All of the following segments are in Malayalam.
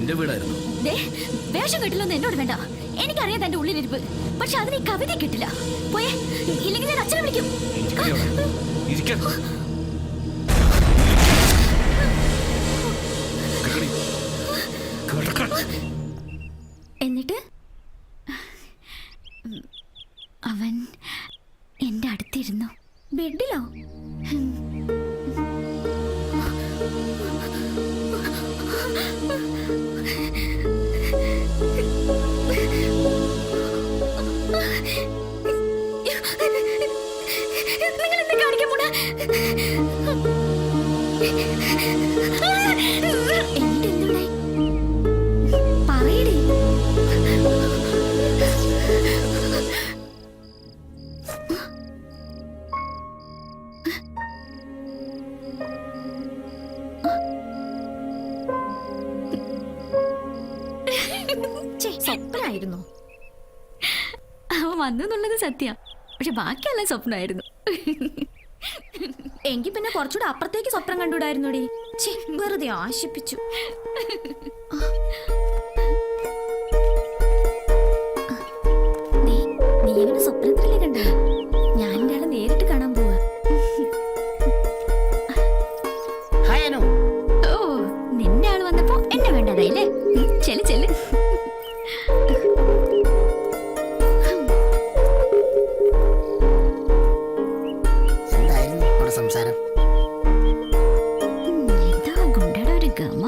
എന്റെ വീടായിരുന്നു. വേഷം കിട്ടില്ലെന്ന് എന്നോട് വേണ്ട. എനിക്കറിയാം തന്റെ ഉള്ളിലിരിപ്പ്. പക്ഷെ അതിന് ഈ കവിത കിട്ടില്ല. പോയേ, ഇല്ലെങ്കിൽ ഞാൻ അച്ഛനെ വിളിക്കും. എന്നിട്ട് അവൻ എന്റെ അടുത്തിരുന്നു. ബെഡിലോ? നിങ്ങൾ എന്താ കാണിക്കാൻ പോണ? എന്നിട്ട് എന്തുണ്ടായി? പറയടേ. സ്വപ്നായിരുന്നു. അവൻ വന്നെന്നുള്ളത് സത്യം. പക്ഷെ ബാക്കിയല്ല സ്വപ്നമായിരുന്നു. എങ്കിൽ പിന്നെ കുറച്ചുകൂടെ അപ്പുറത്തേക്ക് സ്വപ്നം കണ്ടുകൂടായിരുന്നോടി. വെറുതെ ആശിപ്പിച്ചു. നീ ഇവനെ സ്വപ്നത്തിലല്ലേ കണ്ടേ? ഞാൻ എന്റെ ആളെ നേരിട്ട് കാണാൻ പോവാ. ഓ, നിന്റെ ആള് വന്നപ്പോ എന്നെ വേണ്ടതായില്ലേ? ചെല്ല് ചെല്ല്. സംസാരം എന്താ ഗുണ്ടയുടെ ഒരു ഗമ.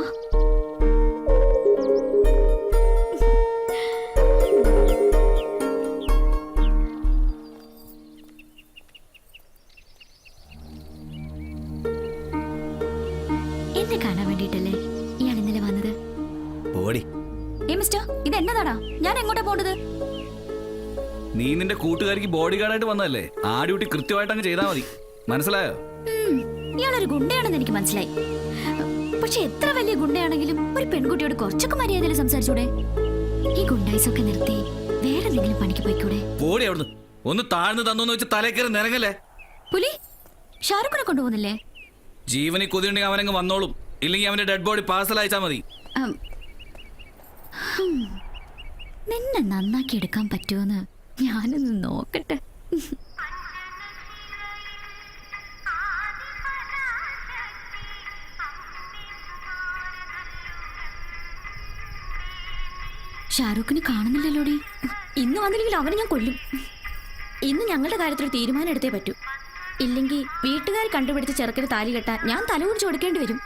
എന്നെ കാണാൻ വേണ്ടിട്ടല്ലേ ഇയാൾ ഇന്നലെ വന്നത്? മിസ്റ്റർ, ഇത് എന്നതാടാ? ഞാൻ എങ്ങോട്ടാ പോണ്ടത്? നീ നിന്റെ കൂട്ടുകാരിക്ക് ബോഡി ഗാർഡായിട്ട് വന്നതല്ലേ? ആ ഡ്യൂട്ടി കൃത്യമായിട്ട് അങ്ങ് ചെയ്താൽ മതി. മനസ്സിലായോ? ഇയാളൊരു ഗുണ്ടയാണെന്ന് എനിക്ക് മനസ്സിലായി. പക്ഷെ എത്ര വലിയ ഗുണ്ടയാണെങ്കിലും ഒരു പെൺകുട്ടിയോട് കുറച്ചൊക്കെ മര്യാദയിൽ സംസാരിച്ചൂടെ? ഈ ഗുണ്ടായിസൊക്കെ നിർത്തി വേറെ എന്തെങ്കിലും പണിക്ക് പോയിക്കൂടെ? ബോഡി അവിടുന്ന് ഒന്ന് താഴ്ന്നു തന്നു വെച്ച് തലേക്കറി നിറങ്ങല്ലേ? പുലി ഷാറുഖിനെ കൊണ്ടുപോകുന്നില്ലേ? ജീവനി കൊതിയുണ്ടെങ്കിൽ അവനങ്ങ് വന്നോളും. ഇല്ലെങ്കിൽ അവന്റെ ഡെഡ് ബോഡി പാഴ്സൽ അയച്ചാൽ മതി. നിന്നെ നന്നാക്കി എടുക്കാൻ പറ്റുമോന്ന് ഞാനൊന്ന് നോക്കട്ടെ. ഷാരൂഖിനെ കാണുന്നില്ലല്ലോടി. ഇന്ന് വന്നില്ലെങ്കിൽ അവനെ ഞാൻ കൊല്ലും. ഇന്ന് ഞങ്ങളുടെ കാര്യത്തിൽ തീരുമാനം എടുത്തേ പറ്റൂ. ഇല്ലെങ്കിൽ വീട്ടുകാർ കണ്ടുപിടിച്ച് ചെറുക്കന് താലി കെട്ടാൻ ഞാൻ തല കുറിച്ച് കൊടുക്കേണ്ടി വരും.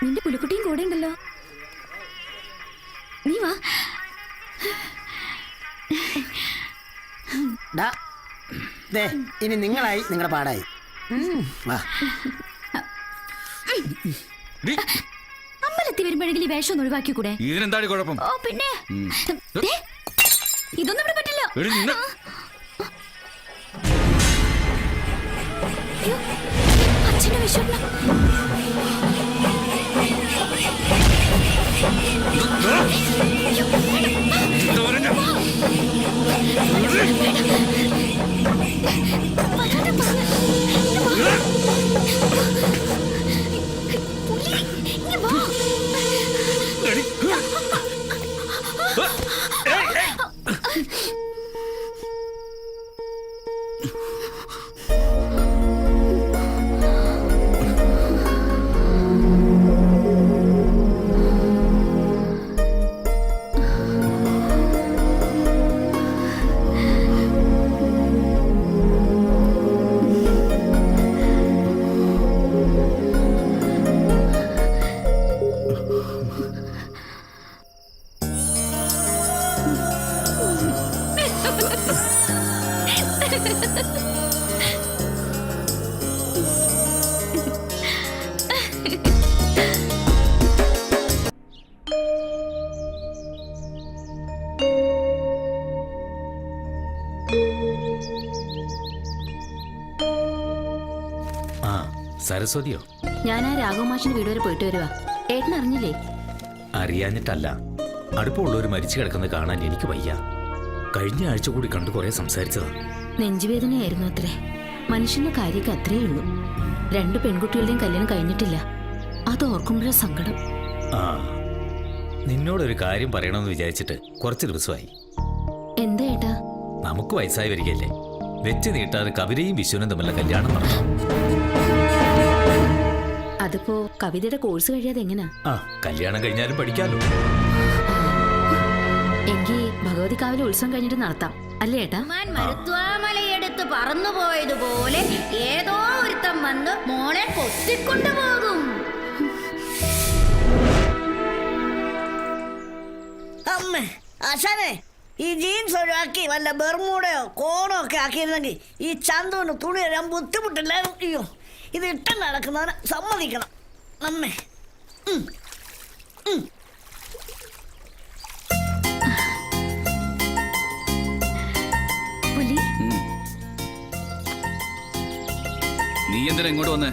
നിന്റെ പുലിക്കുട്ടിയും കൂടെ ഉണ്ടല്ലോ. നീ വാ. ഇനി നിങ്ങളായി, നിങ്ങളുടെ പാടായി. അമ്പലത്തിൽ വരുമ്പോഴെങ്കിലും ഈ വേഷം ഒഴിവാക്കി കൂടെ? ഇതിനെന്താണ് കുഴപ്പം? ഓ പിന്നെ ഇതൊന്നും ഇവിടെ പറ്റില്ല. അച്ഛന്റെ വിശ്വരണം. സരസ്വതിയോ? ഞാൻ ആ രാഘവമാഷിന്റെ വീട് വരെ പോയിട്ട് വരുവാ. ഏട്ടൻ അറിഞ്ഞില്ലേ? അറിയാഞ്ഞിട്ടല്ല, അടുപ്പമുള്ളവർ മരിച്ചു കിടക്കുന്നത് കാണാൻ എനിക്ക് വയ്യ. കഴിഞ്ഞ ആഴ്ച കൂടി കണ്ടു കുറെ സംസാരിച്ചതാ. നെഞ്ചുവേദനയായിരുന്നു അത്രേ. മനുഷ്യന്റെ കാര്യമൊക്കെ അത്രയേ ഉള്ളൂ. 2 പെൺകുട്ടികളുടെയും കല്യാണം കഴിഞ്ഞിട്ടില്ല. അത് ഓർക്കുമ്പോഴേ സങ്കടം. ആ, നിന്നോടൊരു കാര്യം പറയണമെന്ന് വിചാരിച്ചിട്ട് കുറച്ച് ദിവസമായി. എന്താ ഏട്ടാ? നമുക്ക് വയസ്സായി വരികയല്ലേ, വെച്ച് നീട്ടാതെ കവിതയും വിശ്വനും തമ്മിലുള്ള കല്യാണം നടന്നു. അതിപ്പോ കവിതയുടെ കോഴ്സ് കഴിയാതെ എങ്ങനാ? ആ, കല്യാണം കഴിഞ്ഞാലും പഠിക്കാലോ. എങ്കിൽ ഭഗവതിക്കാവിലെ ഉത്സവം കഴിഞ്ഞിട്ട് നടത്താം അല്ലേ ഏട്ടാ? മരുത്വാമലയെടുത്ത് പറന്നുപോയതുപോലെ ഏതോ ഒരുത്തം വന്ന് മോളെ കൊത്തിക്കൊണ്ടുപോകും. അമ്മേ ആശാനെ, ഈ ജീൻസ് ഒഴിവാക്കി വല്ല ബെർമൂടയോ കോണോ ഒക്കെ ആക്കിയിരുന്നെങ്കിൽ ഈ ചന്തുവിന് തുണി വരാൻ ബുദ്ധിമുട്ടില്ലായിരുന്നു. അയ്യോ, ഇത് ഇട്ടം നടക്കുന്നവനെ സമ്മതിക്കണം അമ്മേ. പുലി, നീ എന്തിനാ ഇങ്ങോട്ട് വന്നേ?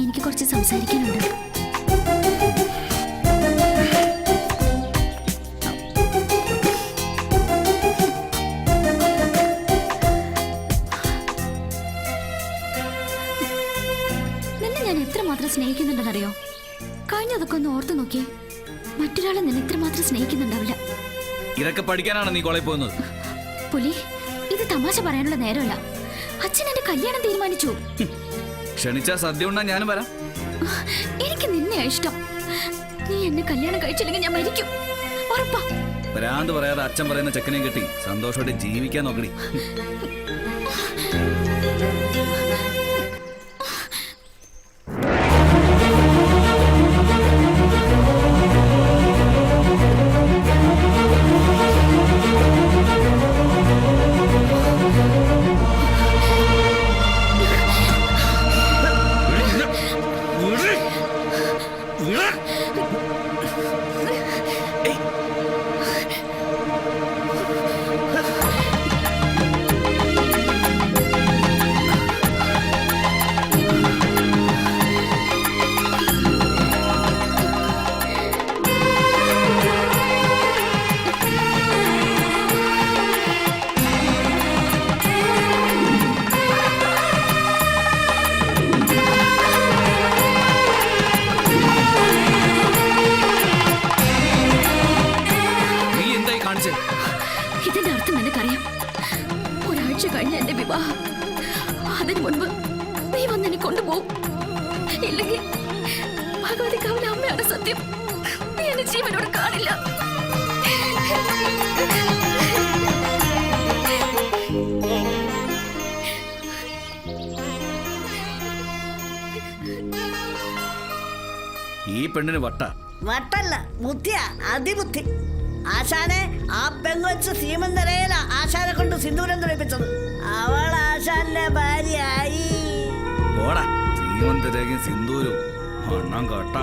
എനിക്ക് കുറച്ച് സംസാരിക്കാനുണ്ട്. നിന്നെ ഞാൻ എത്രമാത്രം സ്നേഹിക്കുന്നുണ്ടെന്നറിയോ? കഴിഞ്ഞതൊക്കെ ഒന്ന് ഓർത്തു നോക്കിയേ. മറ്റൊരാളെ നിന്നെ ഇത്രമാത്രം സ്നേഹിക്കുന്നുണ്ടാവില്ല. ഇതൊക്കെ പഠിക്കാനാണ് നീ കോളേജിൽ പോകുന്നത്? പുലി, ഇത് തമാശ പറയാനുള്ള നേരമല്ല. അച്ഛൻ എന്റെ കല്യാണം തീരുമാനിച്ചു. ക്ഷണിച്ചാ സദ്യ ഉണ്ണാൻ ഞാനും വരാം. എനിക്ക് നിന്നെയാ ഇഷ്ടം. നീ എന്നെ കല്യാണം കഴിച്ചില്ലെങ്കിൽ ഞാൻ മരിക്കും, ഉറപ്പാ. ഭ്രാന്ത് പറയാതെ അച്ഛൻ പറയുന്ന ചെക്കനെയും കെട്ടി സന്തോഷമായിട്ട് ജീവിക്കാൻ നോക്കണി. ഇതിന്റെ അർത്ഥം നിനക്കറിയാം. ഒരാഴ്ച കഴിഞ്ഞ എന്റെ വിവാഹം. അതിനു മുൻപ് നീ വന്ന് എന്നെ കൊണ്ടുപോകും. ഇല്ലെങ്കിൽ ഭഗവതിക്കാവിലെ അമ്മയാണ് സത്യം. നീ എന്നെ ജീവനോട് കാണില്ല. ഈ പെണ്ണിന് വട്ടല്ല, ബുദ്ധിയാ, അതിബുദ്ധി. ആശാനെ, ആ പെങ്കൊച്ച് സീമന്തരയില ആശാനെ കൊണ്ട് സിന്ദൂരം തുളിപ്പിച്ചത്. അവൾ ആശാന്റെ ഭാര്യയായി. സീമന്തരേഖയും സിന്ദൂരും എണ്ണം കേട്ട.